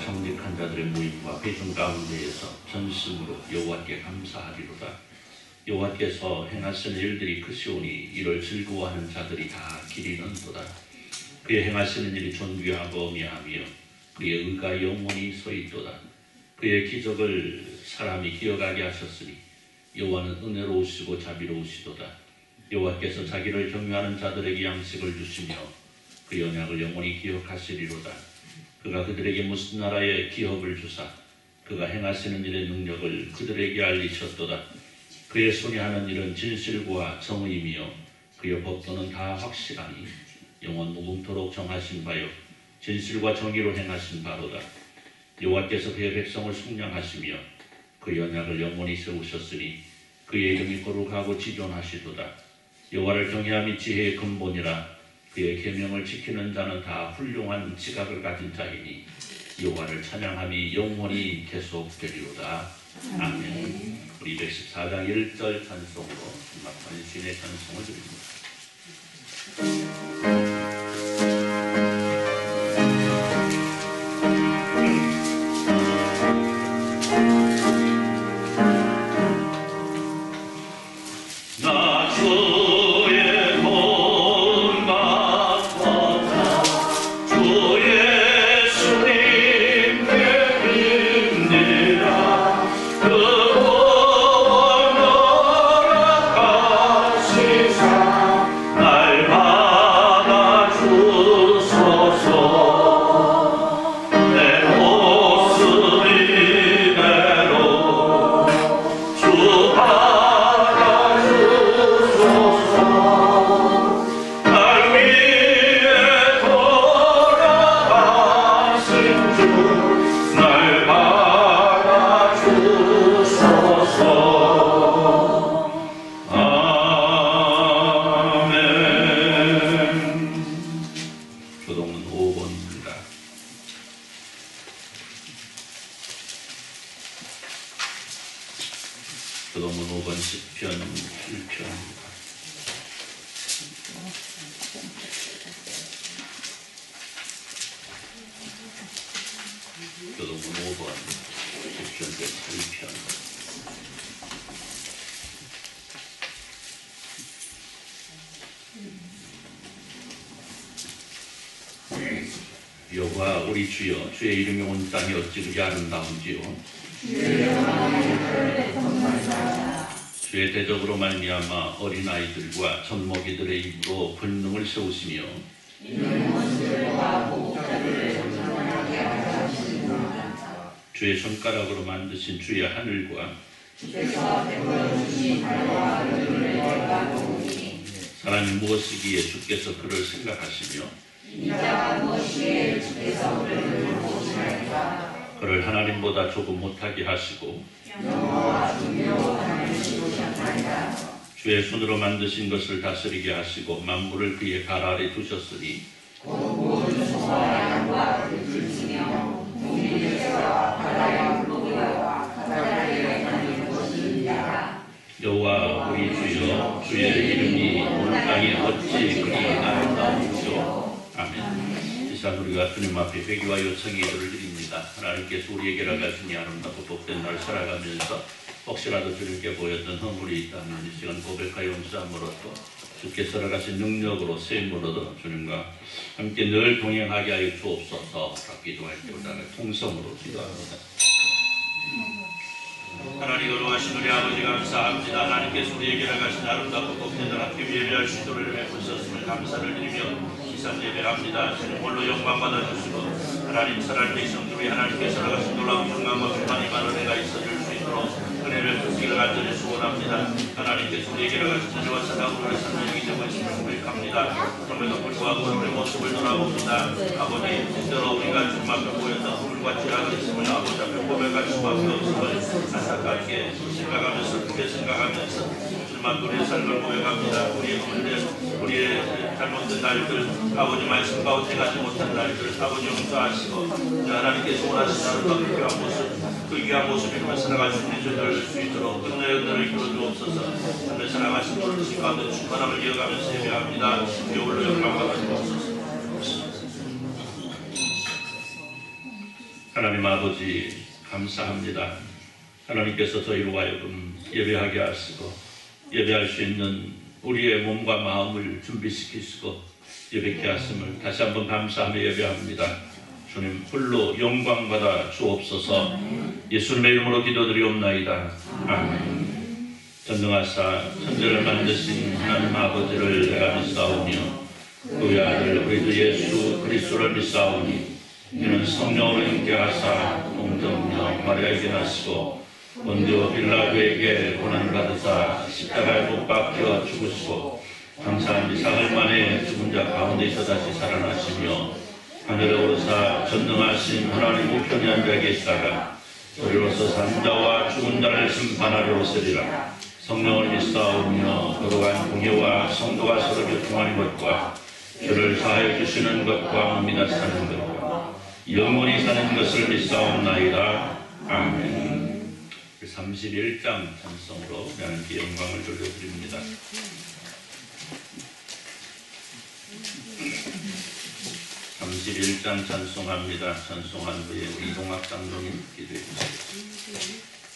정직한 자들의 모임과 회중 가운데에서 전심으로 여호와께 감사하리로다. 여호와께서 행하시는 일들이 크시오니 이를 즐거워하는 자들이 다 기리는도다. 그의 행하시는 일이 존귀하고 어미하며 그의 의가 영원히 서있도다. 그의 기적을 사람이 기억하게 하셨으니 여호와는 은혜로우시고 자비로우시도다. 여호와께서 자기를 경외하는 자들에게 양식을 주시며 그 언약을 영원히 기억하시리로다. 그가 그들에게 무슨 나라의 기업을 주사 그가 행하시는 일의 능력을 그들에게 알리셨도다. 그의 손이 하는 일은 진실과 정의이며 그의 법도는 다 확실하니 영원 무궁토록 정하신 바요 진실과 정의로 행하신 바로다. 여호와께서 그의 백성을 속량하시며 그의 언약을 영원히 세우셨으니 그의 이름이 거룩하고 지존하시도다. 여호와를 경외함이 지혜의 근본이라. 그의 계명을 지키는 자는 다 훌륭한 지각을 가진 자이니 여호와를 찬양함이 영원히 계속되리로다. 아멘. 우리 214장 1절 찬송으로 만신의 찬송을 드립니다. 교동문 5번 시편 1편. 교동문 5번 시편 1편. 여호와 우리 주여, 주의 이름이 온 땅이 어찌 그리 아름다운지요. 주의 대적으로 말미암아 어린아이들과 젖먹이들의 입으로 권능을 세우시며 주의 손가락으로 만드신 주의 하늘과 사람이 무엇이기에 주께서 그를 생각하시며 그를 하나님보다 조금 못하게 하시고 주의 손으로 만드신 것을 다스리게 하시고 만물을 그의 발 아래 두셨으니 여호와 우리 주여, 주의 이름이 온 땅에 어찌 그리 아름다운지요. 아멘. 우리가 주님 앞에 회개와 요청 기도를 드립니다. 하나님께서 우리에게 허락하시니 아름답고 복된 날 살아가면서 혹시라도 주님께 보였던 허물이 있다면 이 시간 고백하여 용서함으로써 주께서 허락하신 능력으로 세임으로도 주님과 함께 늘 동행하게 하여 주옵소서. 기도할 때마다 통성으로 기도합니다. 하나님 거룩하신 우리 아버지 감사합니다. 하나님께서 우리에게 허락하신 아름답고 복된 날 함께 예배할 수 있도록 베푸셨음을 감사를 드리며 예배합니다. 주님 홀로 영광 받아주시고 하나님 사랑하는 백성들이 하나님께서 허락하신 놀라운 평강과 평안이 많은 은혜가 있어질 수 있도록 은혜를 베푸시기를 간절히 소원합니다. 하나님께서 우리에게 허락하신 은혜와 사랑으로 우리 삶을 이기게 되고 있음을 고백합니다. 그럼에도 불구하고 우리의 모습을 돌아봅니다. 아버지 진짜로 우리가 주님 앞에 보였던 허물과 지락이 있음을 아버지 앞에 고백할 수밖에 없음을 안타깝게 생각하면서 크게 생각하면서 주님 앞에 우리의 삶을 고백합니다. 우리의 잘못된 날들 아버지 말씀 가운데 가지 못한 날들 아버지 용서하시고 하나님께서 원하시는 아름다운 귀한 모습 그 귀한 모습으로 살아갈 수 있는 저희들 수 있도록 은혜를 이끌어주옵소서. 하늘 살아가신 분을 주신 가운데 충만함을 이어가면서 예배합니다. 여호와로 영광 받아주옵소서. 하나님 아버지 감사합니다. 하나님께서 저희로 하여금 예배하게 하시고 예배할 수 있는 우리의 몸과 마음을 준비시키시고 예배케 하심을 다시 한번 감사하며 예배합니다. 주님 홀로 영광 받아 주옵소서. 예수님의 이름으로 기도드리옵나이다. 아멘. 전능하사 천지를 만드신 하나님 아버지를 내가 믿사오며 그의 아들 우리 주 예수 그리스도를 믿사오니 이는 성령으로 인격하사 동정녀 마리아에게 나시고 본디오 빌라도에게 고난을 받으사 십자가에 못 박혀 죽으시고 장사한 지 사흘 만에 죽은 자 가운데서 다시 살아나시며 하늘에 오르사 전능하신 하나님 우편에 앉아 계시다가 저리로서 산 자와 죽은 자를 심판하려 오시리라. 성령을 믿사오며 거룩한 공예와 성도가 서로 교통하는 것과 죄를 사하여 주시는 것과 몸이나 사는 것과 영원히 사는 것을 믿사옵나이다. 아멘. 31장 찬송으로 하나님께 영광을 돌려드립니다. 31장 찬송합니다. 찬송한 후에 우리 이동학 장로님 기도해 주시겠습니다.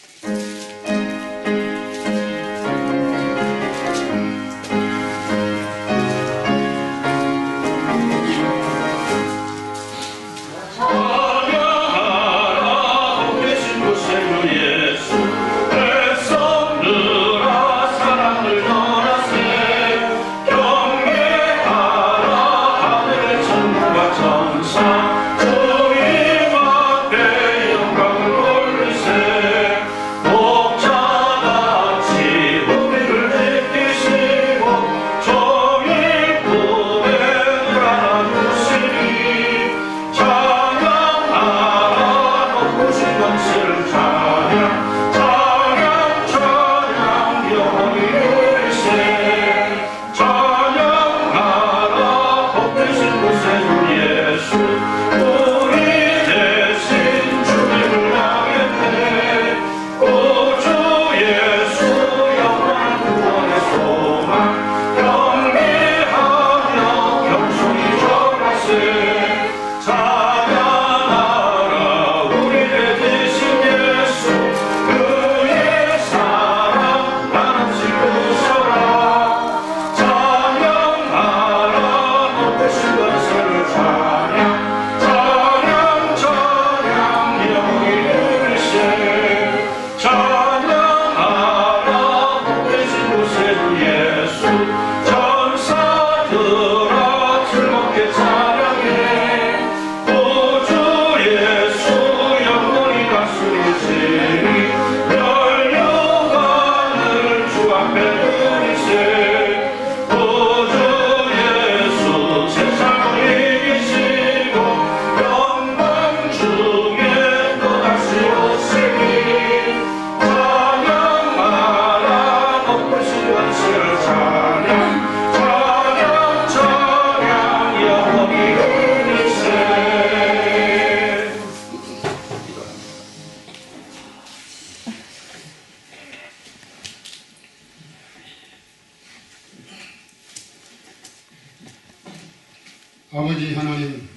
아버지 하나님,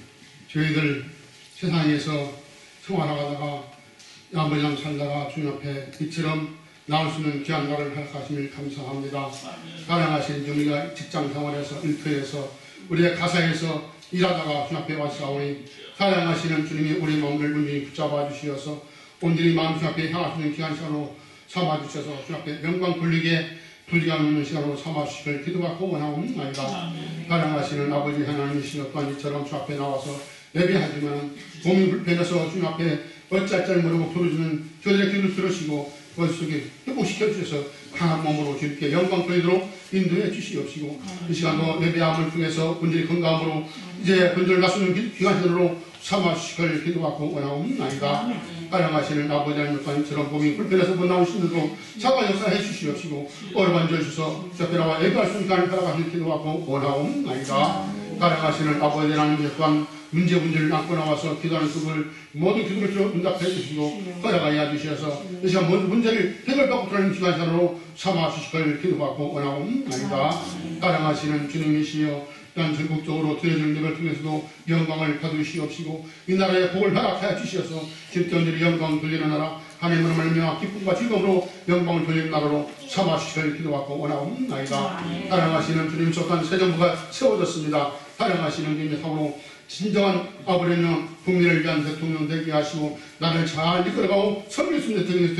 저희들 세상에서 생활하다가 아버지랑 살다가 주님 앞에 이처럼 나올 수 있는 귀한 날을 허락하심을 감사합니다. 가능하신 우리가 직장 생활에서 일터에서 우리의 가사에서 일하다가 주님 앞에 왔사오니 사랑하시는 주님이 우리 마음을 온전히 붙잡아 주시어서 온전히 마음 주님 앞에 향할 수 있는 귀한 시간으로 삼아 주셔서 주님 앞에 영광 돌리게 불리가 있는 시간으로 삼아 주시길 기도받고 원하옵나이다. 사랑하시는 아버지 하나님이시여 또한 이처럼 주 앞에 나와서 예배하지만 몸이 불편해서 주님 앞에 어찌할 줄 모르고 부르짖는 저들의 기도를 들으시고 그 속에 회복시켜 주셔서 강한 몸으로 주님께 영광 돌리도록 인도해 주시옵시고 이 시간도 예배함을 통해서 분들이 건강으로 이제 분들을 나서는 귀한시간으로 삼아 주시길 기도받고 원하옵나이다. 사랑하시는 아버지 하나님 또한 이처럼 몸이 불편해서 못 나오시는도 사과 역사해 주시옵시고 어루만져 주셔서 주 앞에 나와 예배할 수 있는 시간을 살아가시길 기도받고 원하옵나이다. 사랑하시는 아버지 하나님 또한 문제를 안고 나와서 기도하는 그걸 모든 기도를 응답해 주시고 허락하여 주셔서 이 시간 모든 문제를 해결받고 들어가는 시간으로 삼아 주시길 기도받고 원하옵나이다. 사랑하시는 주님이시여 또한 전국적으로 드려지는 예배를 통해서도 영광을 받으시옵시고 이 나라에 복을 허락하여 주시어서 집전들이 영광 돌리는 나라 하나님으로 말미암아 기쁨과 즐거움으로 영광을 돌리는 나라로 삼아주시길 기도하고 원하옵나이다. 사랑하시는 주님, 속한 새 정부가 세워졌습니다. 사랑하시는 주님의 사으로 진정한 아버지는 국민을 위한 대통령 되게 하시고 나를 잘 이끌어가고 섬길 수 있는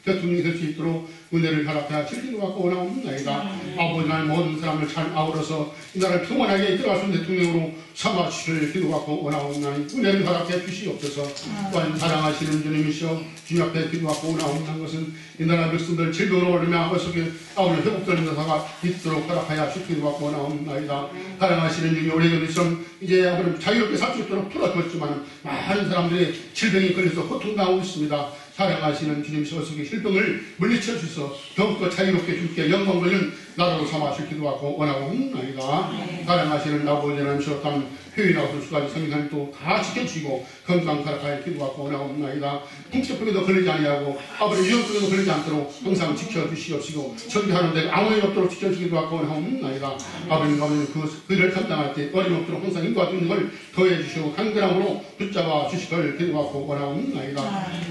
대통령이 될 수 있도록 은혜를 허락하여 주시기도 하고 원하옵나이다. 아버지 하나님 모든 사람을 잘 아우러서 이 나라를 평안하게 이끌어갈 수 있는 대통령으로 삼아주시를 기도하고 원하옵나니 은혜를 허락해 주시옵소서. 또한 사랑하시는 주님이시여 주님 앞에 기도하고 원하옵는 것은 이 나라 백성들 즐거움으로 말미암아 어떻게 아우를 회복되는 역사가 있도록 허락하여 주시기도 하고 원하옵나이다. 사랑하시는 주님, 오래전처럼 이제 아버지 자유롭게 살 수 있도록 풀어줬지만 많은 사람들이 질병이 걸려서 고통당하고 있습니다. 사랑하시는 주님, 어떻게 질병을 물리쳐 주셔서 더욱더 자유롭게 주께 영광 돌리는 나라로 삼아주시길 기도하고 원하옵나이다. 사랑하시는 아버지 하나님, 쉬었다면 회의나 수까지 성인들도 다 지켜주시고 건강 허락하여 기도하고 원하옵나이다. 국제병에도 걸리지 아니하고 아버지 위험병에도 걸리지 않도록 항상 지켜주시옵시고 전개하는 데 아무 일 없도록 지켜주기도 하고 원하옵나이다. 아버님 그 일을 감당할 때 어림없도록 항상 인도하시는 걸 더해주시고 간절함으로 붙잡아 주시길 기도하고 원하옵나이다.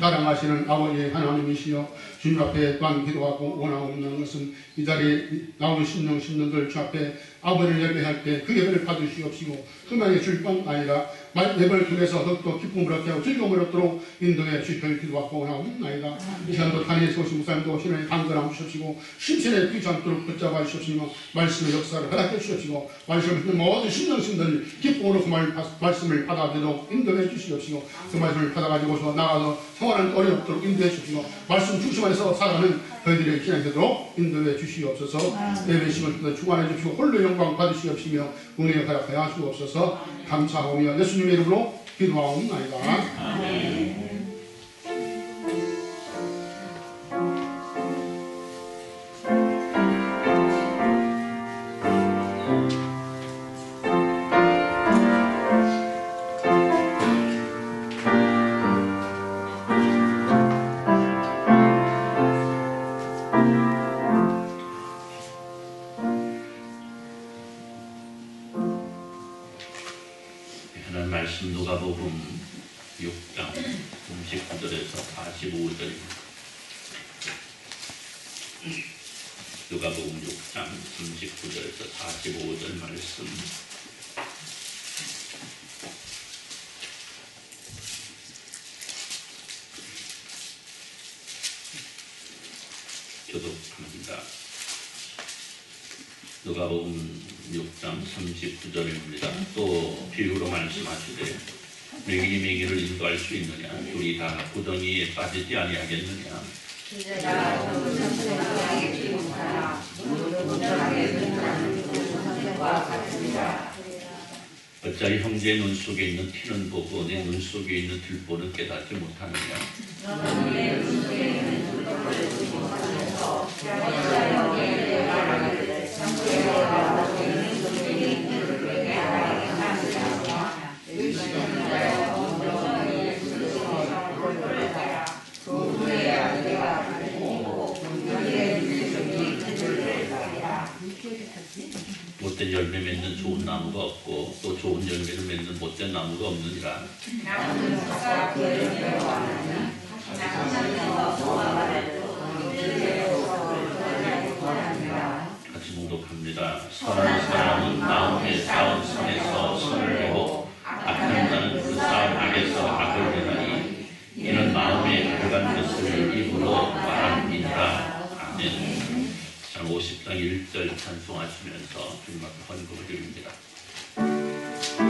사랑하시는 아버지 하나님이시여 주님 앞에 또한 기도하고 원하옵는 것은 이 자리에 나오는 신령들 주 앞에 아버지를 예배할 때 그 예배를 받으시옵시고 흠하게 줄 뿐 아니라 예배를 통해서 더욱더 기쁨을 얻게 하고 즐거움을 얻도록 인도해 주시길 기도하고 원하옵나이다. 이 시간도 단위에서 오신 목사님도 신의 강건함 주시옵시고 신신에 뛰지 않도록 붙잡아 주시옵시고 말씀의 역사를 허락해 주시옵시고 말씀을 듣는 모든 신령신들 기쁨으로 그 말씀을 받아들이도록 인도해 주시옵시고 그 말씀을 받아가지고서 나가서 생활하는 어렵도록 인도해 주시고 말씀 중심 안에서 살아가는 저희들의 신앙이 되도록 인도해 주시옵소서. 예배심을 주관해 주시고 홀로 영광 받으시옵시며 은혜 허락하여 주옵소서. 감사하오며 예수님의 이름으로 기도하옵나이다. 아멘. 말씀 누가복음 6장 39절에서 45절입니다. 누가복음 6장 39절에서 45절 말씀. 교독합니다. 누가복음 6장 39절입니다. 또 비유로 말씀하시되 매기니 매기를 인도할 수 있느냐? 둘이 다 구덩이에 빠지지 아니하겠느냐? 어찌하여 형제의 눈 속에 있는 티는 보고 내 눈 속에 있는 들보는 깨닫지 못하느냐? 못된 열매 맺는 좋은 나무가 없고 또 좋은 열매를 맺는 못된 나무가 없느니라. 같이 봉독합니다. 선한 사람은 마음에 쌓은 선에서 선을 내고 악한 자는 그 쌓은 악에서 악을 내나니 이는 마음에 들어간 것을 입으로 말함이니라. 아멘. 50장 1절 찬송하시면서 주님 앞에 헌금을 드립니다. 주께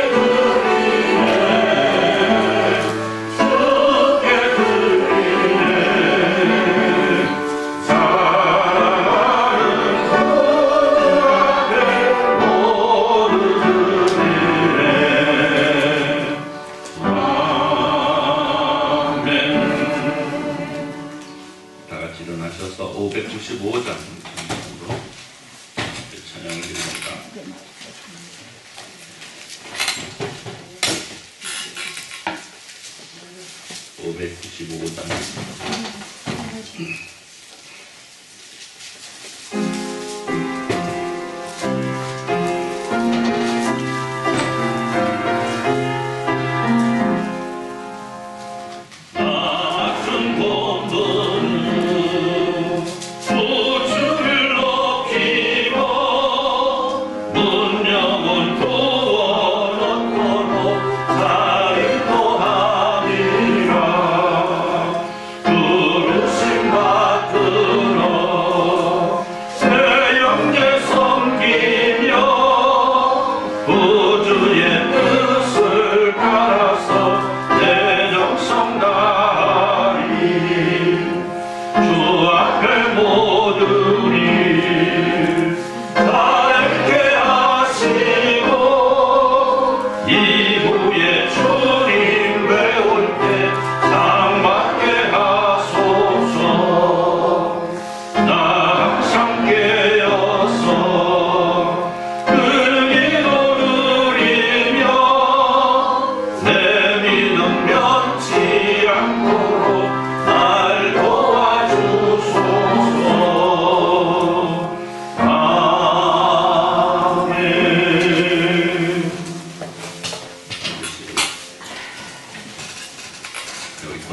드리네 595장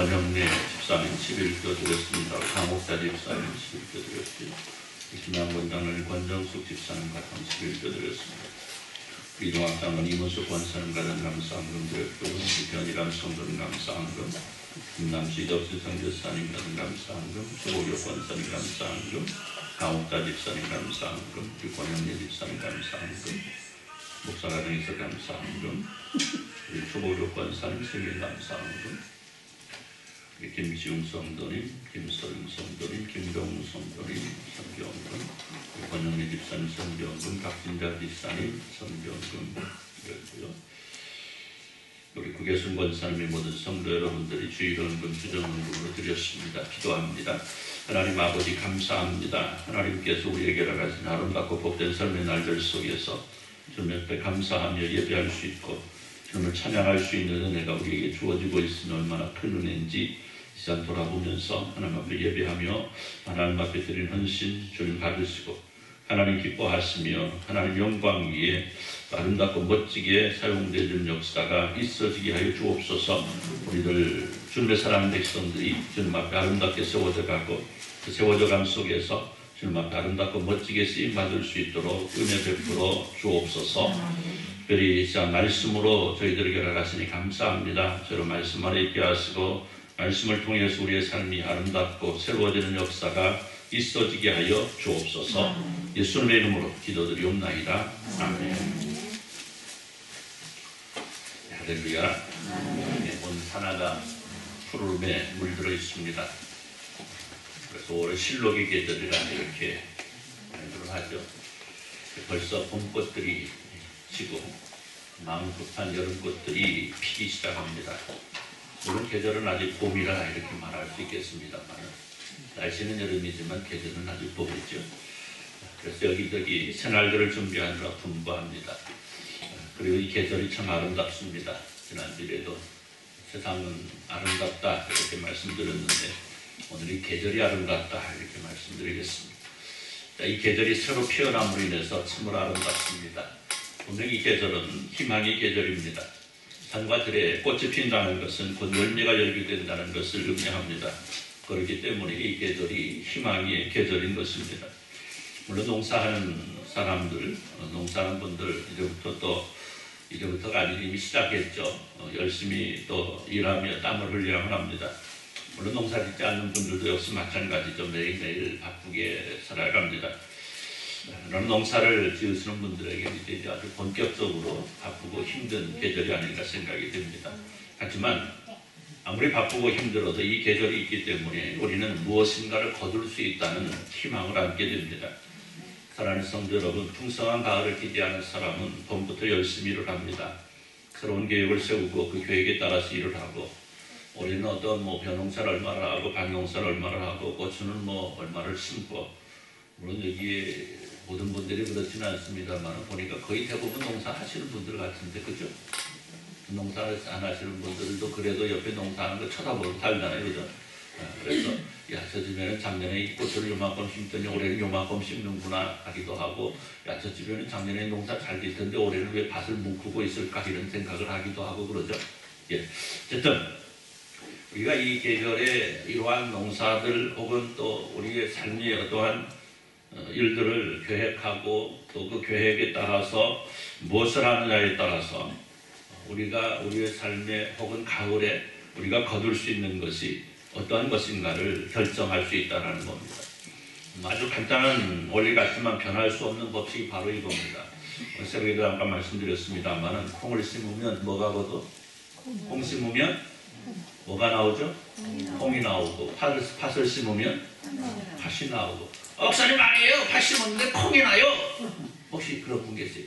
권영래 집사님 11조 드렸습니다. 강옥사 집사님 11조 드렸고요. 김양권장은 권정숙 집사님 같은 11조 드렸습니다. 이동학장은 이문숙 권사님과 감사함금 드렸고요. 변이람 성도는 감사함금, 김남수 이덕수성 교사님 같은 감사함금, 조호교 권사님 감사함금, 강옥사 집사님 감사함금, 권영래 집사님 감사함금, 목사가정에서 감사함금, 조호교 권사님 생일 감사함금, 김지웅 성도님, 김서윤 성도님, 김병우 성도님, 선병금, 권영래 집사님 선병금, 박진자 집사님 선병금 드렸고요. 우리 구계순 권사님의 모든 성도 여러분들이 주일헌금, 주정헌금으로 드렸습니다. 기도합니다. 하나님 아버지 감사합니다. 하나님께서 우리에게 허락하신 아름답고 복된 삶의 날들 속에서 주님 앞에 감사하며 예배할 수 있고 주님을 찬양할 수 있는 은혜가 우리에게 주어지고 있으니 얼마나 큰 은혜인지 시간 돌아보면서 하나님 앞에 예배하며 하나님 앞에 드린 헌신 주님 받으시고 하나님 기뻐하시며 하나님 영광 위에 아름답고 멋지게 사용되는 역사가 있어지게 하여 주옵소서. 우리들 주님의 사랑하는 백성들이 주님 앞에 아름답게 세워져 가고 그 세워져 감 속에서 주님 앞에 아름답고 멋지게 쓰임 받을 수 있도록 은혜 베풀어 주옵소서. 특별히 시간 말씀으로 저희들에게 허락하시니 감사합니다. 저로 말씀 안에 있게 하시고 말씀을 통해서 우리의 삶이 아름답고 새로워지는 역사가 있어지게 하여 주옵소서. 예수님의 이름으로 기도드리옵나이다. 아멘. 할렐루야. 온 산하가 푸르름에 물들어 있습니다. 그래서 올해 실록의 계절이라 이렇게 말을 하죠. 벌써 봄꽃들이 지고 마음 급한 여름꽃들이 피기 시작합니다. 물론 계절은 아직 봄이라 이렇게 말할 수 있겠습니다만 날씨는 여름이지만 계절은 아직 봄이죠. 그래서 여기저기 새날들을 준비하느라 분부합니다. 그리고 이 계절이 참 아름답습니다. 지난주에도 세상은 아름답다 이렇게 말씀드렸는데 오늘 이 계절이 아름답다 이렇게 말씀드리겠습니다. 이 계절이 새로 피어남으로 인해서 참으로 아름답습니다. 분명히 이 계절은 희망의 계절입니다. 산과 들에 꽃이 핀다는 것은 곧 열매가 열게 된다는 것을 의미합니다. 그렇기 때문에 이 계절이 희망의 계절인 것입니다. 물론 농사하는 사람들, 농사하는 분들 이제부터가 아직 이미 시작했죠. 열심히 또 일하며 땀을 흘려야만 합니다. 물론 농사 짓지 않는 분들도 역시 마찬가지죠. 매일매일 바쁘게 살아갑니다. 그런 농사를 지으시는 분들에게 이제 아주 본격적으로 바쁘고 힘든 계절이 아닌가 생각이 듭니다. 하지만 아무리 바쁘고 힘들어도 이 계절이 있기 때문에 우리는 무엇인가를 거둘 수 있다는 희망을 안게 됩니다. 사랑하는 성도 여러분, 풍성한 가을을 기대하는 사람은 봄부터 열심히 일을 합니다. 새로운 계획을 세우고 그 계획에 따라서 일을 하고 올해는 어떤 벼농사를 얼마나 하고 방농사를 얼마나 하고 고추는 얼마를 심고 물론 여기에 모든 분들이 그렇지는 않습니다만 보니까 거의 대부분 농사 하시는 분들 같은데 그죠? 농사 안 하시는 분들도 그래도 옆에 농사하는 거 쳐다보고 살잖아요, 그죠? 그래서 야, 저 집에는 작년에 이 꽃을 요만큼 심더니 올해는 요만큼 심는구나 하기도 하고, 야, 저 집에는 작년에 농사 잘 짓던데 올해는 왜 밭을 뭉크고 있을까 이런 생각을 하기도 하고 그러죠. 예, 어쨌든 우리가 이 계절에 이러한 농사들 혹은 또 우리의 삶의 어떠한 일들을 계획하고 또 그 계획에 따라서 무엇을 하느냐에 따라서 우리가 우리의 삶에 혹은 가을에 우리가 거둘 수 있는 것이 어떠한 것인가를 결정할 수 있다는 겁니다. 아주 간단한 원리 같지만 변할 수 없는 법칙이 바로 이겁니다. 새벽에도 잠깐 말씀드렸습니다만 콩을 심으면 뭐가 거둬? 콩 심으면 뭐가 나오죠? 콩이 나오고 팥을 심으면 팥이 나오고. 목사님 아니에요. 팥 심었는데 콩이 나요. 혹시 그런 분 계세요?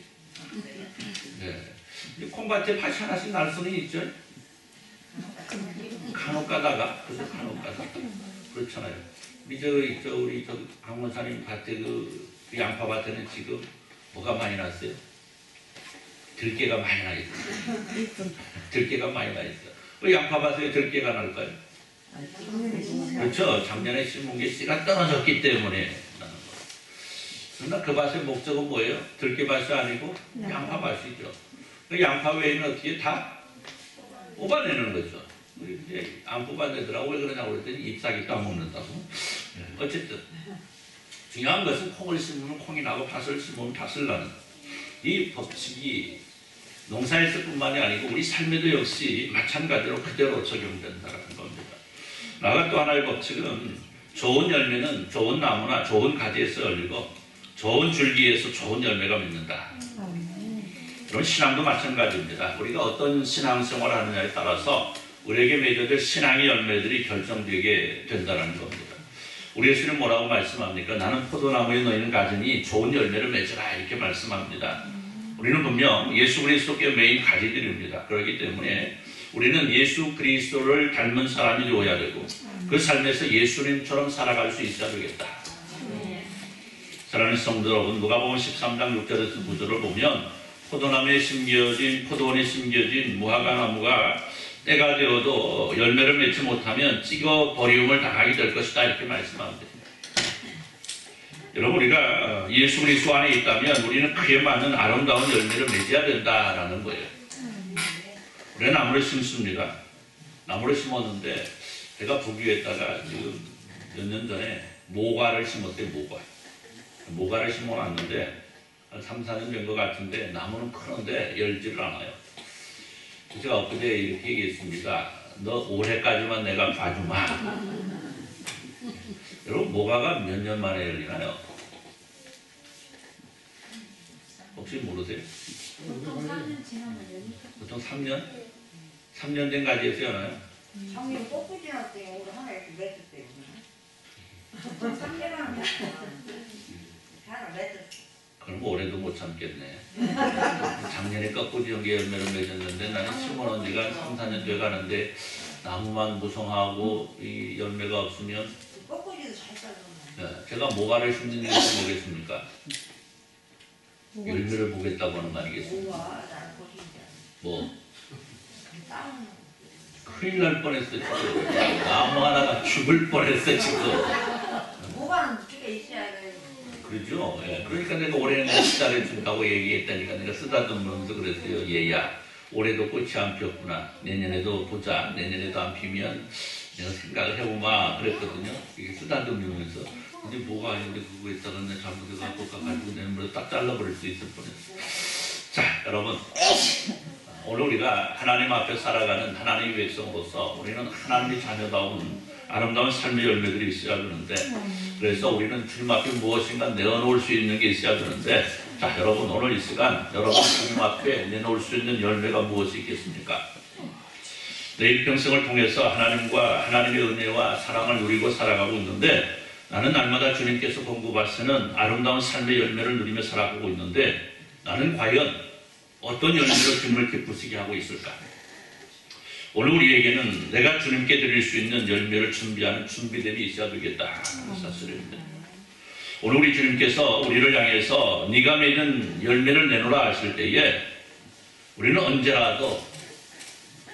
네. 콩밭에 팥이 하나씩 날 수는 있죠. 간혹 가다가 그렇잖아요. 우리 강원사님 밭에 그 양파밭에는 지금 뭐가 많이 났어요? 들깨가 많이 나 있어요. 들깨가 많이 나 있어요. 왜 양파밭에 들깨가 날까요? 그렇죠. 작년에 심은 게 씨가 떨어졌기 때문에 나는 거예요. 그러나 그 밭의 목적은 뭐예요? 들깨밭이 아니고 양파밭이죠. 그 양파 외에는 어떻게 다 뽑아내는 거죠. 우리 이제 안 뽑아내더라고. 왜 그러냐고 그랬더니 잎사귀 따먹는다고. 어쨌든 중요한 것은 콩을 심으면 콩이 나고 팥을 심으면 팥을 나는 이 법칙이 농사에서 뿐만이 아니고 우리 삶에도 역시 마찬가지로 그대로 적용된다는 겁니다. 나가 또 하나의 법칙은 좋은 열매는 좋은 나무나 좋은 가지에서 열리고 좋은 줄기에서 좋은 열매가 맺는다. 이런 신앙도 마찬가지입니다. 우리가 어떤 신앙생활을 하느냐에 따라서 우리에게 맺어질 신앙의 열매들이 결정되게 된다는 겁니다. 우리 예수님 뭐라고 말씀합니까? 나는 포도나무에 너희는 가지니 좋은 열매를 맺으라 이렇게 말씀합니다. 우리는 분명 예수 그리스도께 매인 가지들입니다. 그렇기 때문에 우리는 예수 그리스도를 닮은 사람이 되어야 되고 그 삶에서 예수님처럼 살아갈 수 있어야 되겠다. 사랑하는 성도 여러분, 누가복음 13장 6절에서 9절을 보면 포도나무에 심겨진 포도원에 심겨진 무화과 나무가 때가 되어도 열매를 맺지 못하면 찍어 버림을 당하게 될 것이다 이렇게 말씀합니다. 여러분, 우리가 예수 그리스도 안에 있다면 우리는 그에 맞는 아름다운 열매를 맺어야 된다라는 거예요. 우리는 나무를 심습니다. 나무를 심었는데 제가 부교에다가 지금 몇 년 전에 모과를 심었대요. 모과를 심어놨는데 한 3, 4년 된 것 같은데 나무는 크는데 열지를 않아요. 제가 엊그제 이렇게 얘기했습니다. 너 올해까지만 내가 봐주마. 여러분, 모과가 몇 년 만에 열리나요? 혹시 모르세요? 보통 3년 지나면 열리죠. 보통 3년? 3년 된 가지에서 여나요? 작년 꽃이 지났대요. 올해 하나 이렇게 맺었대요. 3개월 하면 하나 맺었어. 그럼 올해도 못 참겠네. 작년에 꺾고 지은 열매를 맺었는데 나는 심어놓은 지가 3, 4년 돼가는데 나무만 무성하고 이 열매가 없으면 꽃꽂이도 잘 따르네. 제가 모과를 심는 이유는 뭐겠습니까? 열매를 보겠다고 하는 거 아니겠습니까? 우와, 나는 꽃인지. 뭐 다운. 큰일 날 뻔했어 지금. 나무 하나가 죽을 뻔했어 지금. 모과는 두개 있어야 돼. 그렇죠. 예. 그러니까 내가 올해는 시달을 준다고 얘기했다니까 내가 쓰다듬으면서 그랬어요. 얘야, 올해도 꽃이 안 피었구나. 내년에도 보자. 내년에도 안 피면 내가 생각을 해보마 그랬거든요. 이게 쓰다듬으면서. 근데 뭐가 아닌데 그거 있다가 내 잘못해갖고 가지고 내년에 딱 잘라버릴 수 있을 뻔했어. 자, 여러분. 오늘 우리가 하나님 앞에 살아가는 하나님의 백성으로서 우리는 하나님의 자녀다운 아름다운 삶의 열매들이 있어야 되는데, 그래서 우리는 주님 앞에 무엇인가 내어놓을 수 있는 게 있어야 되는데, 자, 여러분, 오늘 이 시간 여러분 주님 앞에 내놓을 수 있는 열매가 무엇이 있겠습니까? 내 일평생을 통해서 하나님과 하나님의 은혜와 사랑을 누리고 살아가고 있는데, 나는 날마다 주님께서 공급하시는 아름다운 삶의 열매를 누리며 살아가고 있는데, 나는 과연 어떤 열매로 주님을 기쁘시게 하고 있을까? 오늘 우리에게는 내가 주님께 드릴 수 있는 열매를 준비하는 준비됨이 있어야 되겠다. 사실입니다. 오늘 우리 주님께서 우리를 향해서 네가 맺은 열매를 내놓으라 하실 때에 우리는 언제라도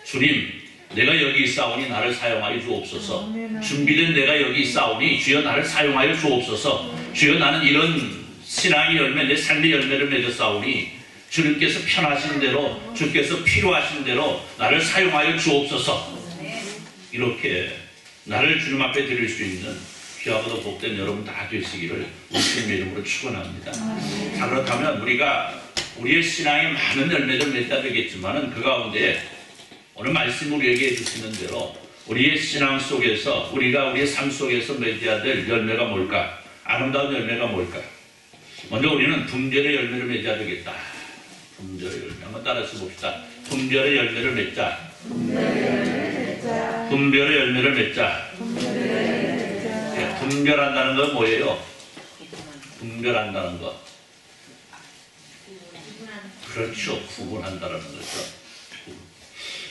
주님, 내가 여기 있사오니 나를 사용하여 주옵소서. 준비된 내가 여기 있사오니 주여 나를 사용하여 주옵소서. 주여 나는 이런 신앙의 열매, 내 삶의 열매를 맺었사오니 주님께서 편하신 대로, 주께서 필요하신 대로 나를 사용하여 주옵소서. 이렇게 나를 주님 앞에 드릴 수 있는 귀하고도 복된 여러분 다 되시기를 주님의 이름으로 축원합니다. 자, 그렇다면 우리가 우리의 신앙에 많은 열매를 맺어야 되겠지만은 그 가운데 오늘 말씀 우리에게 해주시는 대로 우리의 신앙 속에서 우리가 우리의 삶 속에서 맺어야 될 열매가 뭘까? 아름다운 열매가 뭘까? 먼저 우리는 분별의 열매를 맺어야 되겠다. 분별의 열매. 한번 따라서 봅시다. 분별의 열매를 맺자. 분별의 열매를 맺자. 네, 분별한다는 건 뭐예요? 분별한다는 거. 그렇죠. 구분한다는 거죠.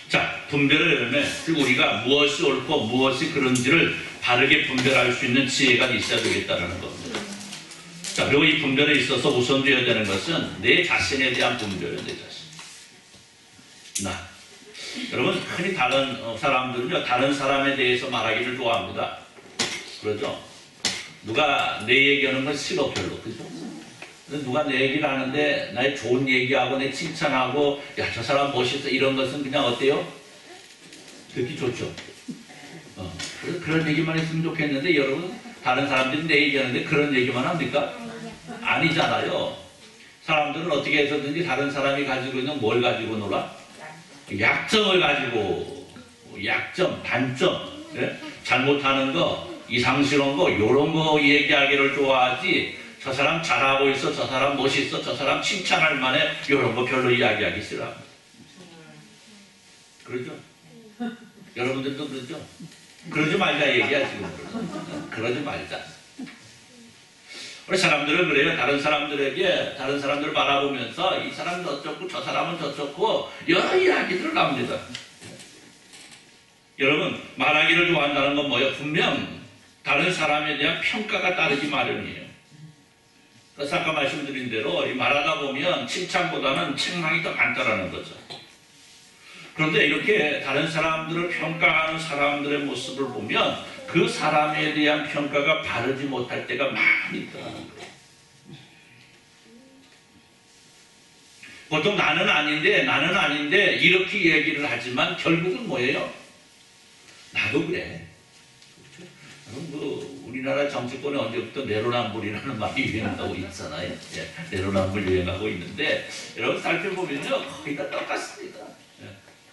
자, 분별의 열매. 그리고 우리가 무엇이 옳고 무엇이 그런지를 바르게 분별할 수 있는 지혜가 있어야 되겠다는 겁니다. 자, 그리고 이 분별에 있어서 우선되어야 되는 것은 내 자신에 대한 분별이에요. 내 자신. 나. 여러분, 흔히 다른 사람들은요, 다른 사람에 대해서 말하기를 좋아합니다. 그러죠? 누가 내 얘기하는 건 싫어, 별로. 그죠? 누가 내 얘기를 하는데 나의 좋은 얘기하고 내 칭찬하고 야, 저 사람 멋있어 이런 것은 그냥 어때요? 듣기 좋죠. 그래서 그런 얘기만 했으면 좋겠는데 여러분, 다른 사람들이 내 얘기하는데 그런 얘기만 합니까? 아니잖아요. 사람들은 어떻게 해서든지 다른 사람이 가지고 있는 뭘 가지고 놀아? 약점을 가지고, 약점, 단점, 예? 잘못하는 거, 이상스러운 거, 이런 거 얘기하기를 좋아하지. 저 사람 잘하고 있어, 저 사람 멋있어, 저 사람 칭찬할 만해, 이런 거 별로 이야기하기 싫어. 그러죠? 여러분들도 그러죠? 그러지 말자 얘기야, 지금. 그러지 말자. 우리 사람들은 그래요. 다른 사람들에게, 다른 사람들을 바라보면서 이 사람은 어쩌고 저 사람은 저쩌고 여러 이야기들을 합니다. 여러분, 말하기를 좋아한다는 건 뭐예요? 분명 다른 사람에 대한 평가가 따르기 마련이에요. 그래서 아까 말씀드린 대로 말하다 보면 칭찬보다는 책망이 더 많다라는 거죠. 그런데 이렇게 다른 사람들을 평가하는 사람들의 모습을 보면 그 사람에 대한 평가가 바르지 못할 때가 많이 있더라는 거예요. 보통 나는 아닌데 이렇게 얘기를 하지만 결국은 뭐예요? 나도 그래. 그렇죠? 우리나라 정치권에 언제부터 내로남불이라는 말이 유행하고 있잖아요. 예, 내로남불 유행하고 있는데 여러분 살펴보면요 거의 다 똑같습니다. 예.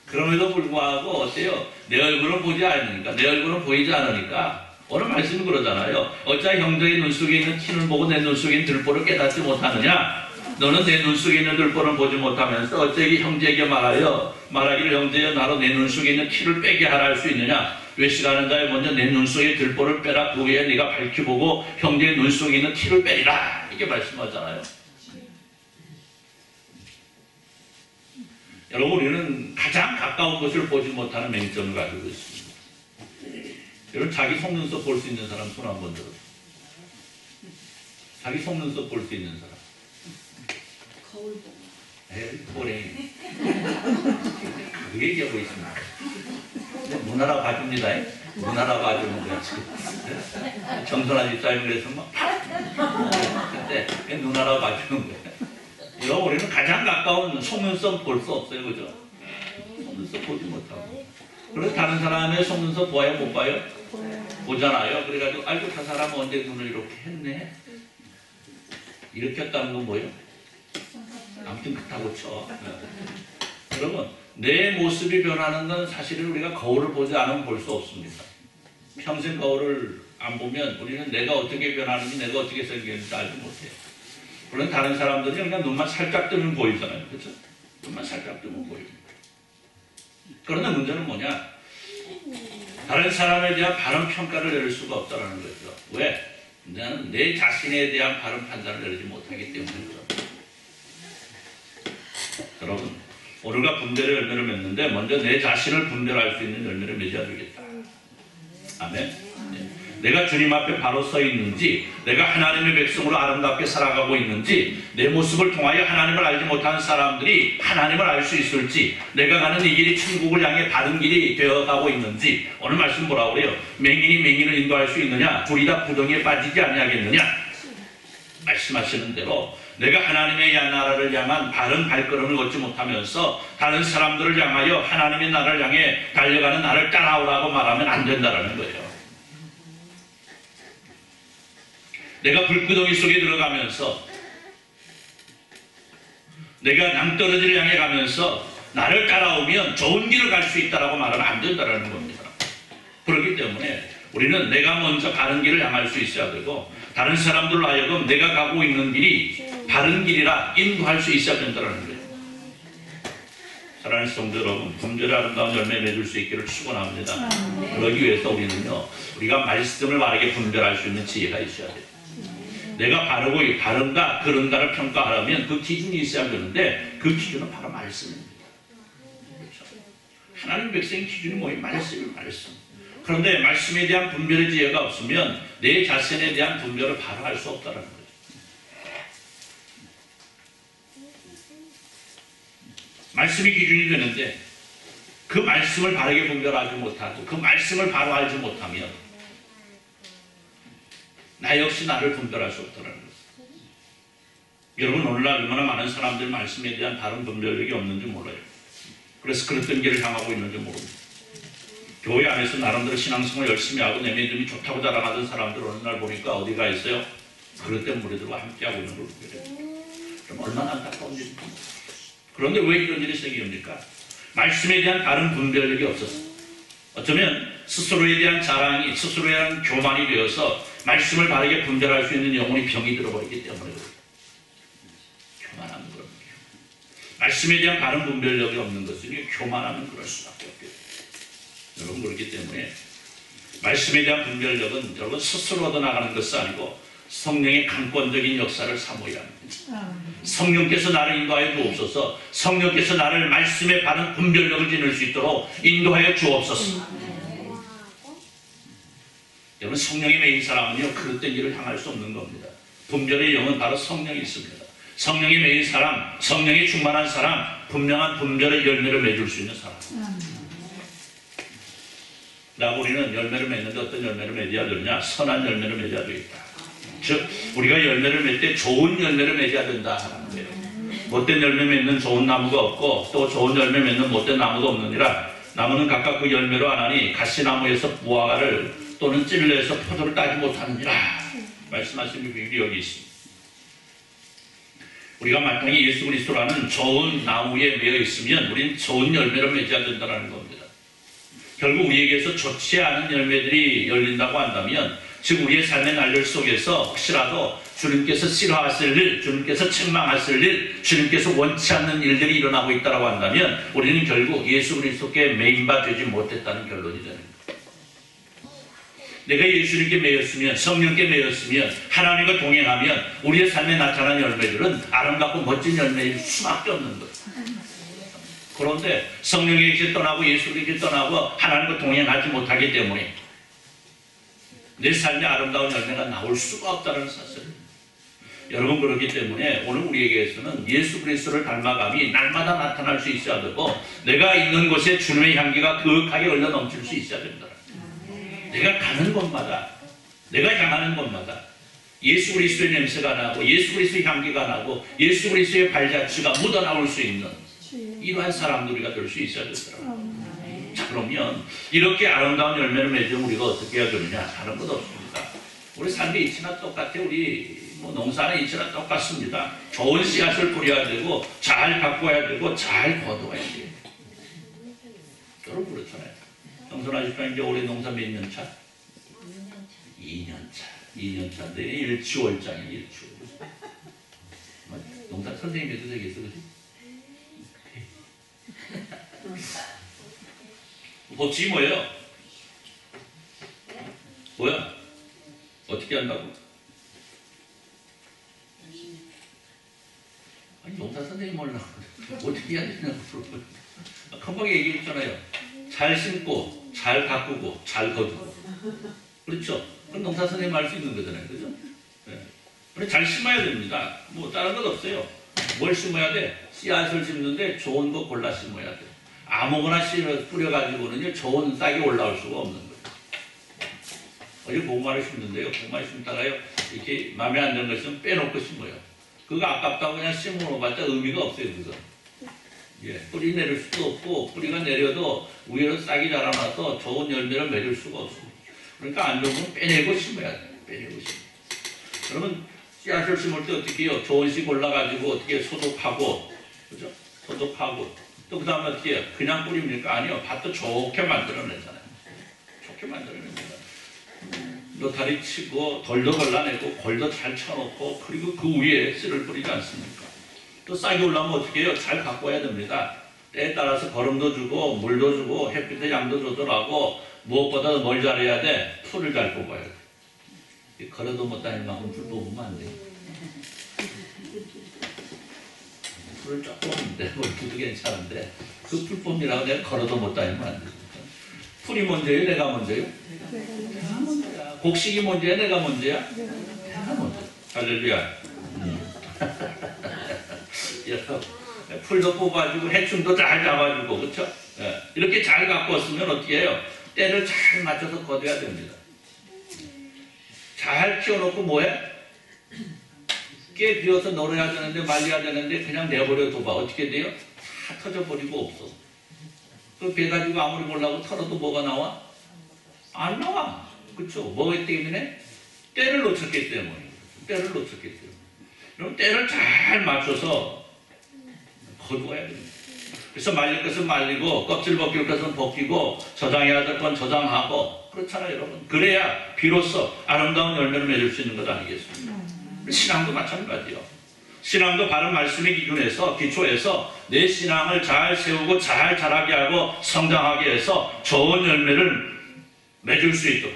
그럼에도 불구하고 어때요? 내 얼굴은 보지 않으니까, 내 얼굴은 보이지 않으니까 오늘 말씀은 그러잖아요. 어찌 형제의 눈 속에 있는 티는 보고 내 눈 속에 있는 들보를 깨닫지 못하느냐? 너는 내 눈 속에 있는 들보를 보지 못하면서 어찌 형제에게 말하기를 형제여 나로 내 눈 속에 있는 티를 빼게 하라 할 수 있느냐? 외식하는 자에 먼저 내 눈 속에 들보를 빼라. 그 후에 네가 밝히 보고 형제의 눈 속에 있는 티를 빼리라. 이렇게 말씀하잖아요. 여러분, 우리는 가장 가까운 것을 보지 못하는 맹점을 가지고 있습니다. 여러분, 자기 속눈썹 볼 수 있는 사람 손 한번 들어주세요. 자기 속눈썹 볼 수 있는 사람. 거울 보고. 에이, 보래. 그 얘기하고 있습니다. 눈 하나 봐줍니다. 눈 하나 봐주는 거야, 지금. 정선아 집사님 그래서 막, 근데 눈 하나 봐주는 거야. 이거 우리는 가장 가까운 속눈썹 볼 수 없어요, 그죠? 속눈썹 보지 못하고. 그래서 다른 사람의 속눈썹 봐요, 못 봐요? 보잖아요. 그래가지고, 아이고, 저 사람은 언제 눈을 이렇게 했네? 이렇게 했다는 건 뭐예요? 아무튼 그렇다고 쳐. 여러분, 내 모습이 변하는 건 사실은 우리가 거울을 보지 않으면 볼 수 없습니다. 평생 거울을 안 보면 우리는 내가 어떻게 변하는지, 내가 어떻게 생겼는지 알지 못해요. 물론 다른 사람들이 그냥 눈만 살짝 뜨면 보이잖아요. 그렇죠? 눈만 살짝 뜨면 보입니다. 그런데 문제는 뭐냐? 다른 사람에 대한 바른 평가를 내릴 수가 없다는 거죠. 왜? 나는 내 자신에 대한 바른 판단을 내리지 못하기 때문이죠. 여러분, 오늘과 분별의 열매를 맺는데 먼저 내 자신을 분별할 수 있는 열매를 맺어야 되겠다. 아멘. 네. 내가 주님 앞에 바로 서 있는지, 내가 하나님의 백성으로 아름답게 살아가고 있는지, 내 모습을 통하여 하나님을 알지 못하는 사람들이 하나님을 알 수 있을지, 내가 가는 이 길이 천국을 향해 바른 길이 되어가고 있는지. 오늘 말씀 뭐라고 그래요? 맹인이 맹인을 인도할 수 있느냐? 둘이 다 구덩이에 빠지지 아니하겠느냐? 말씀하시는 대로 내가 하나님의 나라를 향한 바른 발걸음을 걷지 못하면서 다른 사람들을 향하여 하나님의 나라를 향해 달려가는 나를 따라오라고 말하면 안 된다는 거예요. 내가 불구덩이 속에 들어가면서, 내가 낭떠러지를 향해 가면서 나를 따라오면 좋은 길을 갈 수 있다라고 말하면 안 된다는 겁니다. 그렇기 때문에 우리는 내가 먼저 바른 길을 향할 수 있어야 되고, 다른 사람들로 하여금 내가 가고 있는 길이 바른 길이라 인도할 수 있어야 된다는 거예요. 사랑하는 성도 여러분, 분별의 아름다운 열매 맺을 수 있기를 축원합니다. 그러기 위해서 우리는요, 우리가 말씀을 바르게 분별할 수 있는 지혜가 있어야 돼요. 내가 바르고 바른가 그른가를 평가하려면 그 기준이 있어야 되는데, 그 기준은 바로 말씀입니다. 그렇죠? 하나님 백성의 기준이 뭐예요? 말씀이 말씀. 그런데 말씀에 대한 분별의 지혜가 없으면 내 자신에 대한 분별을 바로 할 수 없다는 거죠. 말씀이 기준이 되는데 그 말씀을 바르게 분별하지 못하고 그 말씀을 바로 알지 못하면 나 역시 나를 분별할 수 없다는 거죠. 여러분, 오늘날 얼마나 많은 사람들 말씀에 대한 다른 분별력이 없는지 몰라요. 그래서 그랬던 길을 향하고 있는지 모릅니다. 교회 안에서 나름대로 신앙생활 열심히 하고 내 믿음이 좋다고 자랑하던 사람들 어느 날 보니까 어디가 있어요? 그릇된 무리들과 함께하고 있는 걸 보게 돼요. 그럼 얼마나 안타까운지. 그런데 왜 이런 일이 생깁니까? 말씀에 대한 다른 분별력이 없었어요. 어쩌면 스스로에 대한 자랑이, 스스로에 대한 교만이 되어서 말씀을 바르게 분별할 수 있는 영혼이 병이 들어버리기 때문에 그래요. 교만하면 그런 거예요. 말씀에 대한 다른 분별력이 없는 것은 교만하면 그럴 수밖에 없겠죠. 여러분, 그렇기 때문에 말씀에 대한 분별력은 여러분 스스로 얻어나가는 것이 아니고 성령의 강권적인 역사를 사모해야 합니다. 성령께서 나를 인도하여 주옵소서. 성령께서 나를 말씀에 바른 분별력을 지닐 수 있도록 인도하여 주옵소서. 여러분, 성령이 매인 사람은요, 그릇된 길을 향할 수 없는 겁니다. 분별의 영은 바로 성령이 있습니다. 성령이 매인 사람, 성령이 충만한 사람, 분명한 분별의 열매를 맺을 수 있는 사람. 우리는 열매를 맺는데 어떤 열매를 맺어야 되느냐? 선한 열매를 맺어야 되겠다. 즉, 우리가 열매를 맺을 때 좋은 열매를 맺어야 된다 하는 거예요. 못된 열매 맺는 좋은 나무가 없고 또 좋은 열매 맺는 못된 나무도 없느니라. 나무는 각각 그 열매로 하나니 가시나무에서 무화과를 또는 찔레에서 포도를 따지 못하느니라. 말씀하신 비밀이 여기 있습니다. 우리가 마땅히 예수 그리스도라는 좋은 나무에 매여 있으면 우리는 좋은 열매를 맺어야 된다는 겁니다. 결국 우리에게서 좋지 않은 열매들이 열린다고 한다면, 즉 우리의 삶의 날들 속에서 혹시라도 주님께서 싫어하실 일, 주님께서 책망하실 일, 주님께서 원치 않는 일들이 일어나고 있다고 한다면 우리는 결국 예수 그리스도께 매인바 되지 못했다는 결론이 되는 거예요. 내가 예수님께 매였으면, 성령께 매였으면, 하나님과 동행하면 우리의 삶에 나타난 열매들은 아름답고 멋진 열매일 수밖에 없는 거예요. 그런데 성령에게 떠나고 예수에게 떠나고 하나님과 동행하지 못하기 때문에 내 삶에 아름다운 열매가 나올 수가 없다는 사실입니다. 여러분, 그렇기 때문에 오늘 우리에게서는 예수 그리스도를 닮아감이 날마다 나타날 수 있어야 되고, 내가 있는 곳에 주님의 향기가 그윽하게 흘러 넘칠 수 있어야 된다. 내가 가는 곳마다, 내가 향하는 곳마다 예수 그리스도의 냄새가 나고 예수 그리스도의 향기가 나고 예수 그리스도의 발자취가 묻어나올 수 있는 이러한 사람들이 될 수 있어야 되더라고요. 자, 그러면 이렇게 아름다운 열매를 맺으면 우리가 어떻게 해야 되느냐? 다른 것 없습니다. 우리 삶의 이치나 똑같아. 우리 농사는 이치나 똑같습니다. 좋은 씨앗을 뿌려야 되고 잘 가꿔야 되고 잘 거둬야 돼요. 여러분, 그렇잖아요. 정선아집사 이제 올해 농사 몇 년 차? 2년 차. 2년 차인데 일치월장이에요. 일치월. 농사 선생님이 되겠어, 그지? 법칙이 뭐예요? 뭐야? 어떻게 한다고? 아니, 농사 선생님 몰라. 어떻게 해야 되냐고 물어봐요. 금방 얘기했잖아요. 잘 심고, 잘 가꾸고, 잘 거두고. 그렇죠? 그건 농사 선생님 할 수 있는 거잖아요. 그죠? 예. 그래 잘 심어야 됩니다. 뭐 다른 것 없어요. 뭘 심어야 돼? 씨앗을 심는데 좋은 거 골라 심어야 돼. 아무거나 뿌려가지고는요 좋은 싹이 올라올 수가 없는 거예요. 어제 고구마를 심는데요. 고구마를 심다가요 이렇게 마음에 안 드는 거 있으면 빼놓고 심어요. 그거 아깝다고 그냥 심어놓아봤자 의미가 없어요. 그거. 예, 뿌리 내릴 수도 없고 뿌리가 내려도 위로 싹이 자라나서 좋은 열매를 맺을 수가 없습니다. 그러니까 안 좋은 건 빼내고 심어야 돼요. 빼내고 심어야 돼요. 그러면 씨앗을 심을 때 어떻게 해요? 좋은 씨 골라가지고 어떻게 소독하고, 그죠? 소독하고 또 그 다음에 어떻게 해요? 그냥 뿌립니까? 아니요. 밭도 좋게 만들어내잖아요. 좋게 만들어냅니다. 노타리 치고 돌도 걸러내고 골도 잘 쳐놓고 그리고 그 위에 씨를 뿌리지 않습니까? 또 싹이 올라오면 어떻게 해요? 잘 갖고 와야 됩니다. 때에 따라서 거름도 주고 물도 주고 햇빛에 양도 조절하고 무엇보다 뭘 잘해야 돼? 풀을 잘 뽑아야 돼. 걸어도 못 다닐 만큼 풀 뽑으면 안 돼. 풀을 조금 내버려도 괜찮은데 그 풀 뽑느라고 내가 걸어도 못 다니면 안 돼. 풀이 먼저예요? 내가 먼저예요? 내가 먼저야. 곡식이 먼저야? 내가 먼저야? 내가 먼저. 할렐루야. 풀도 뽑아주고 해충도 잘 잡아주고 그렇죠? 예. 이렇게 잘 갖고 왔으면 어떻게 해요? 때를 잘 맞춰서 거둬야 됩니다. 잘 키워놓고 뭐해? 깨 비워서 놀아야 되는데 말려야 되는데 그냥 내버려 둬봐. 어떻게 돼요? 다 터져버리고 없어. 그 배 가지고 아무리 몰라고 털어도 뭐가 나와? 안 나와. 그렇죠? 뭐기 때문에? 때를 놓쳤기 때문에. 때를 놓쳤기 때문에. 그럼 때를 잘 맞춰서 거두어야 됩니다. 그래서 말릴 것은 말리고 껍질 벗길 것은 벗기고 저장해야 될 건 저장하고 그렇잖아요 여러분. 그래야 비로소 아름다운 열매를 맺을 수 있는 것 아니겠습니까? 신앙도 마찬가지요. 신앙도 바른 말씀의 기초에서 내 신앙을 잘 세우고 잘 자라게 하고 성장하게 해서 좋은 열매를 맺을 수 있도록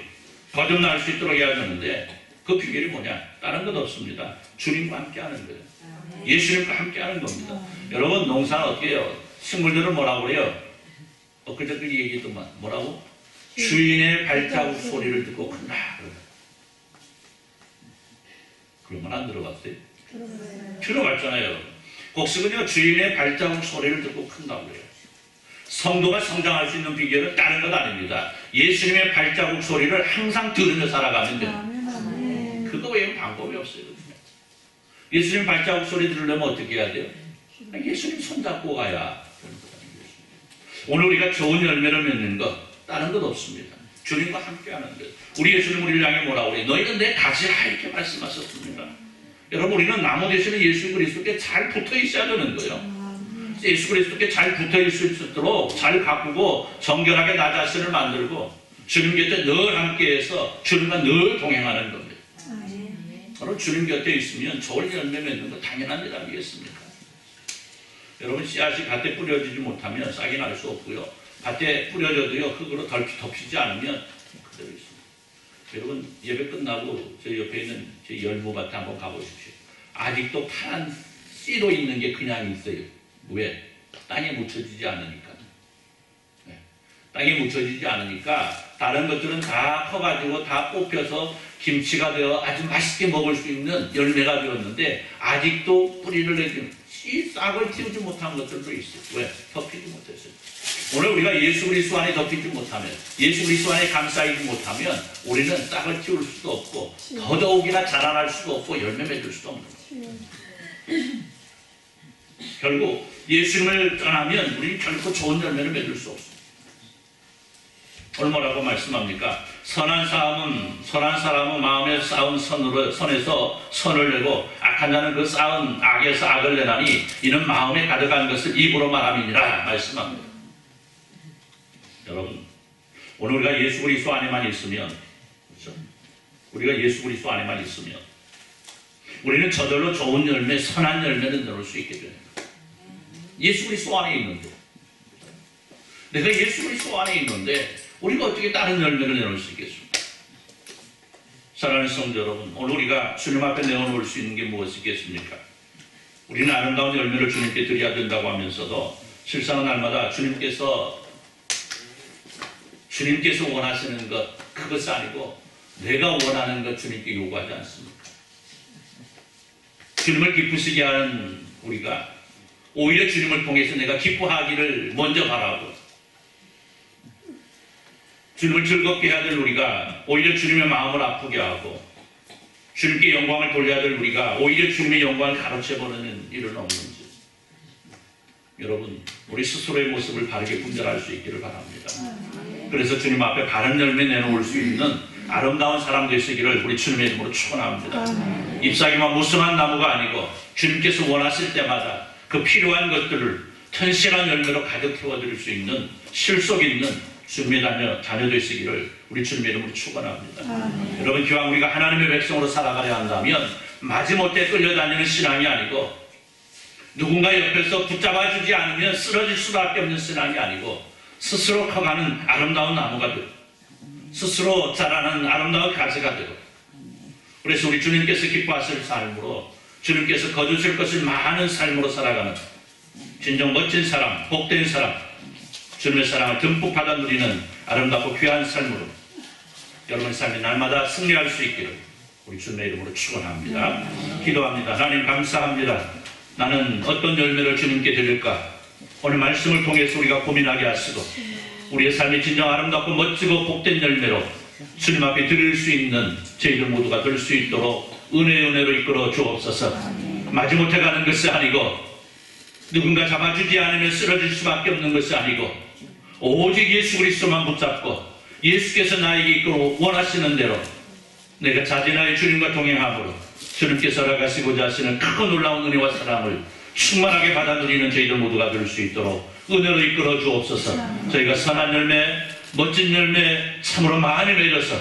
거듭날 수 있도록 해야 되는데 그 비결이 뭐냐? 다른 것 없습니다. 주님과 함께 하는 거예요. 예수님과 함께 하는 겁니다. 여러분 농사는 어떻게 해요? 식물들은 뭐라고 그래요? 엊그제 그 얘기했더만 뭐라고? 주인의 발자국 소리를 듣고 큰다. 그런 건 안 들어봤어요? 들어봤잖아요. 곡식은요 주인의 발자국 소리를 듣고 큰다고 그래요. 성도가 성장할 수 있는 비결은 다른 것 아닙니다. 예수님의 발자국 소리를 항상 들으며 살아가면 돼요. 그거 외에는 방법이 없어요. 예수님 발자국 소리 들으려면 어떻게 해야 돼요? 예수님 손잡고 가야. 오늘 우리가 좋은 열매를 맺는 것 다른 것 없습니다. 주님과 함께하는 것. 우리 예수님 우리를 향해 뭐라고 그래요? 너희는 내 가지라 이렇게 말씀하셨습니다. 여러분 우리는 나무 되시는 예수 그리스도께 잘 붙어 있어야 되는 거예요. 예수 그리스도께 잘 붙어 있을 수 있도록 잘 가꾸고 정결하게 나 자신을 만들고 주님 곁에 늘 함께해서 주님과 늘 동행하는 겁니다. 바로 주님 곁에 있으면 좋은 열매 맺는 거 당연한 일 아니겠습니까? 여러분 씨앗이 밭에 뿌려지지 못하면 싹이 날 수 없고요. 밭에 뿌려져도요 흙으로 덮이지 않으면 그대로 있습니다. 여러분 예배 끝나고 저 옆에 있는 제 열무밭에 한번 가보십시오. 아직도 파란 씨로 있는 게 그냥 있어요. 왜? 땅에 묻혀지지 않으니까. 네. 땅에 묻혀지지 않으니까 다른 것들은 다 커가지고 다 뽑혀서 김치가 되어 아주 맛있게 먹을 수 있는 열매가 되었는데 아직도 뿌리를 내지 씨 싹을 틔우지 못한 것들도 있어요. 왜? 덮이지 못했어요. 오늘 우리가 예수 그리스도 안에 덮이지 못하면 예수 그리스도 안에 감싸이지 못하면 우리는 싹을 틔울 수도 없고 더더욱이나 자라날 수도 없고 열매 맺을 수도 없는 거예요. 결국 예수님을 떠나면 우리는 결코 좋은 열매를 맺을 수 없습니다. 오늘 뭐라고 말씀합니까? 선한 사람은 마음에 쌓은 선에서 선을 내고 악한 자는 그 쌓은 악에서 악을 내나니 이는 마음에 가득한 것을 입으로 말함이니라 말씀합니다. 여러분 오늘 우리가 예수 그리스도 안에만 있으면 그렇죠? 우리가 예수 그리스도 안에만 있으면 우리는 저절로 좋은 열매, 선한 열매를 내놓을 수 있게 됩니다. 예수 그리스도 안에 있는데 내가 예수 그리스도 안에 있는데 우리가 어떻게 다른 열매를 내놓을 수 있겠습니까? 사랑하는 성도 여러분, 오늘 우리가 주님 앞에 내어놓을 수 있는 게 무엇이겠습니까? 우리는 아름다운 열매를 주님께 드려야 된다고 하면서도 실상은 날마다 주님께서 원하시는 것 그것이 아니고 내가 원하는 것 주님께 요구하지 않습니다. 주님을 기쁘시게 하는 우리가 오히려 주님을 통해서 내가 기뻐하기를 먼저 바라고, 주님을 즐겁게 해야 될 우리가 오히려 주님의 마음을 아프게 하고, 주님께 영광을 돌려야 될 우리가 오히려 주님의 영광을 가로채버리는 일은 없는지, 여러분 우리 스스로의 모습을 바르게 분별할 수 있기를 바랍니다. 그래서 주님 앞에 바른 열매 내놓을 수 있는 아름다운 사람 되시기를 우리 주님의 이름으로 축원합니다. 잎사귀만 무성한 나무가 아니고 주님께서 원하실 때마다 그 필요한 것들을 튼실한 열매로 가득 태워드릴 수 있는 실속 있는 주님의 자녀 되시기를 우리 주님의 이름으로 축원합니다. 여러분, 기왕 우리가 하나님의 백성으로 살아가려 한다면 마지못해 끌려다니는 신앙이 아니고, 누군가 옆에서 붙잡아주지 않으면 쓰러질 수밖에 없는 신앙이 아니고, 스스로 커가는 아름다운 나무가 되고 스스로 자라는 아름다운 가지가 되고, 그래서 우리 주님께서 기뻐하실 삶으로, 주님께서 거두실 것을 많은 삶으로 살아가는 진정 멋진 사람, 복된 사람, 주님의 사랑을 듬뿍 받아 누리는 아름답고 귀한 삶으로 여러분의 삶이 날마다 승리할 수 있기를 우리 주님의 이름으로 축원합니다. 기도합니다. 하나님 감사합니다. 나는 어떤 열매를 주님께 드릴까? 오늘 말씀을 통해서 우리가 고민하게 하시고, 우리의 삶이 진정 아름답고 멋지고 복된 열매로 주님 앞에 드릴 수 있는 저희들 모두가 될 수 있도록 은혜로 이끌어 주옵소서. 마지못해 가는 것이 아니고, 누군가 잡아주지 않으면 쓰러질 수밖에 없는 것이 아니고, 오직 예수 그리스도만 붙잡고 예수께서 나에게 이끌어 원하시는 대로 내가 자진하여 주님과 동행함으로 주님께서 허락하시고자 하시는 크고 놀라운 은혜와 사랑을 충만하게 받아 누리는 저희들 모두가 될 수 있도록 은혜로 이끌어 주옵소서. 저희가 선한 열매, 멋진 열매 참으로 많이 맺어서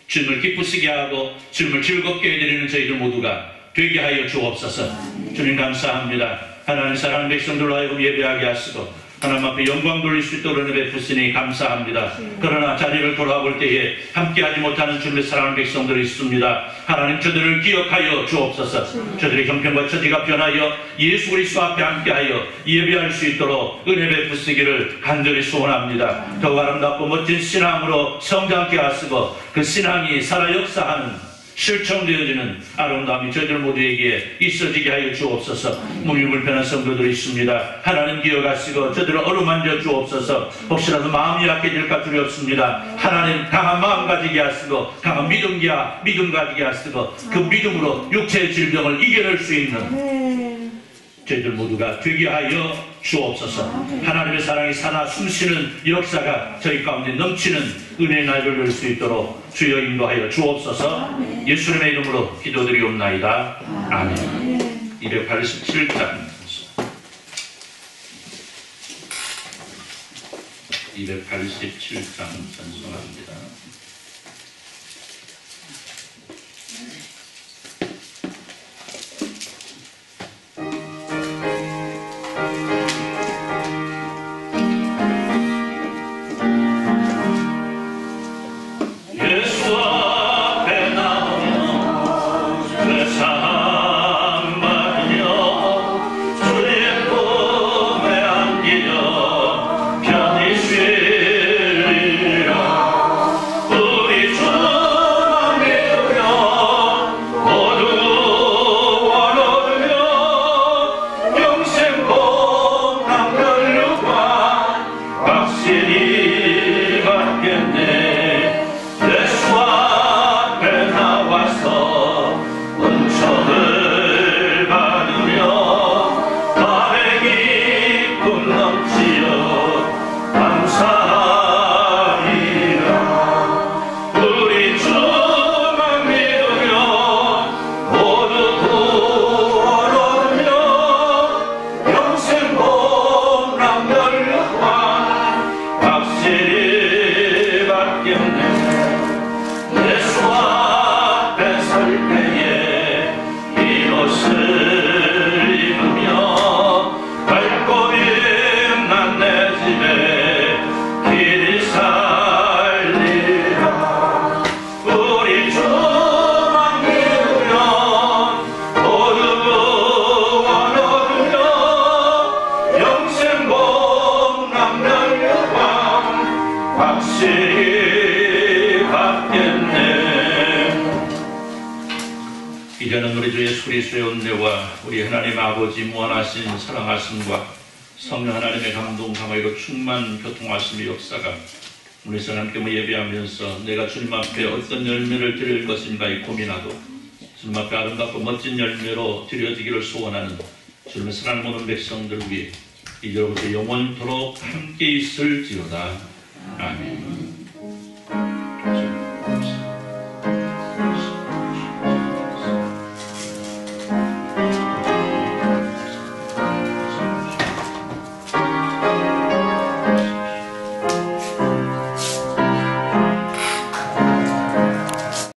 주님을 기쁘시게 하고 주님을 즐겁게 해드리는 저희들 모두가 되게 하여 주옵소서. 주님 감사합니다. 하나님 사랑하는 백성들로 하여금 예배하게 하시고 하나님 앞에 영광 돌릴 수 있도록 은혜 베푸시니 감사합니다. 그러나 자리를 돌아볼 때에 함께하지 못하는 주님의 사랑하는 백성들이 있습니다. 하나님 저들을 기억하여 주옵소서. 저들의 형편과 처지가 변하여 예수 그리스도 앞에 함께하여 예배할 수 있도록 은혜 베푸시기를 간절히 소원합니다. 더욱 아름답고 멋진 신앙으로 성장케 하시고 그 신앙이 살아 역사하는 실천되어지는 아름다움이 저희들 모두에게 있어지게 하여 주옵소서. 무미불편한 성도들이 있습니다. 하나님 기억하시고 저들을 어루만져 주옵소서. 혹시라도 마음이 약해질까 두렵습니다. 하나님 강한 마음 가지게 하시고 강한 믿음 가지게 하시고 그 믿음으로 육체의 질병을 이겨낼 수 있는 저희들 모두가 되게 하여 주옵소서. 하나님의 사랑이 살아 숨쉬는 역사가 저희 가운데 넘치는 은혜의 날을 열 수 있도록 주여 인도하여 주옵소서. 예수님의 이름으로 기도드리옵나이다. 아멘. 287장 287장 찬송합니다. 확실히 받겠네. 우리 주 예수 그리스도의 은혜와 우리 하나님 아버지 무한하신 사랑하심과 성령 하나님의 감동 감화로 충만 교통하심의 역사가 우리 사람께 예배하면서 내가 주님 앞에 어떤 열매를 드릴 것인가 고민하고 주님 앞에 아름답고 멋진 열매로 드려지기를 소원하는 주님의 사랑하는 모든 백성들 위해 이제로부터 영원토록 함께 있을지어다. 아멘.